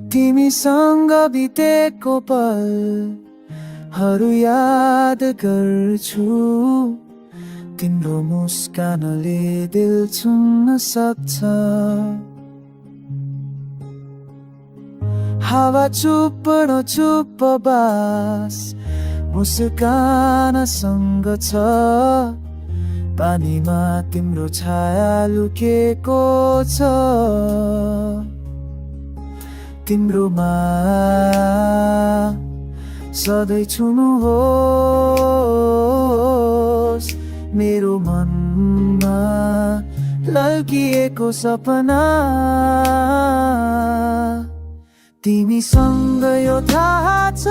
तिमीसँग बितेको पलहरू याद गर्छु। तिम्रो मुस्कानले दिल छुन्न सक्छ। हावा चुप न चुप बास मुस्कानसँग छ। पानीमा तिम्रो छाया लुकेको छ। तिम्रोमा सधैँ छुनुहोस् मेरो मनमा लल्किएको सपना। तिमीसँग यो थाहा छ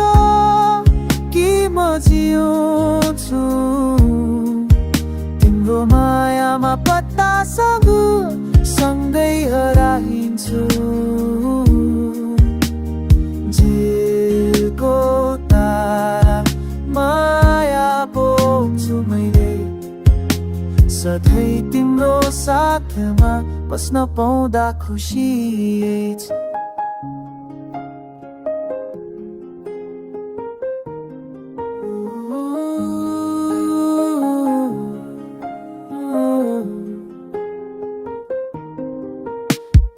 कि म जिउँछु। तिम्रो मायामा पत्तासँग सँगै हराइन्छु। झिलको तारा माया बोक्छु मैले। सधैँ तिम्रो साथमा बस्न पाउँदा खुसी छ।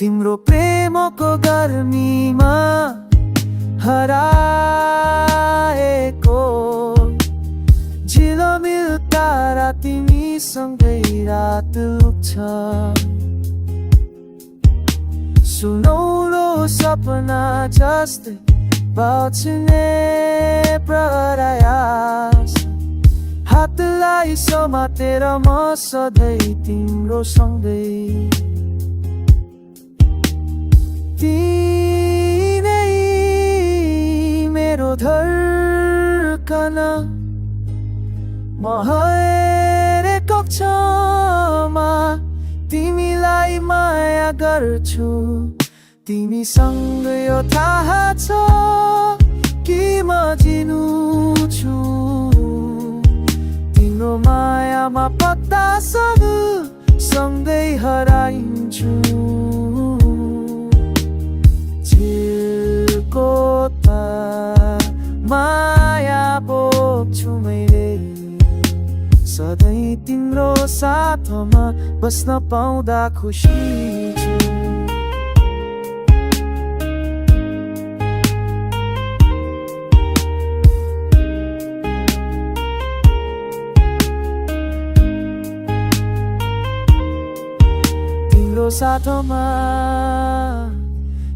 तिम्रो प्रेमको गर्मीमा हराएको झिलमिल तारा तिमीसँगै रात लुक्छ। सुनौलो सपना जस्तै बाँच्ने प्रयास। हातलाई समातेर म सधैँ तिम्रो सँगै। तिमी मेरो धड्कन म हरेक क्षणमा तिमीलाई माया गर्छु। तिमीसँग यो थाहा छ कि म जिनु छु। तिम्रो मायामा पत्तासँग सँगै हराइन्छु। झिलको माया बोक्छु मैले। सधैँ तिम्रो साथमा बस्न पाउँदा खुसी छु। तिम्रो साथमा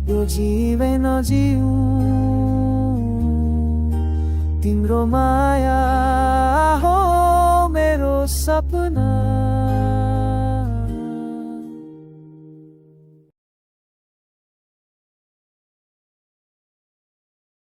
यो जीवन जिउँ। तिम्रो माया हो मेरो सपना।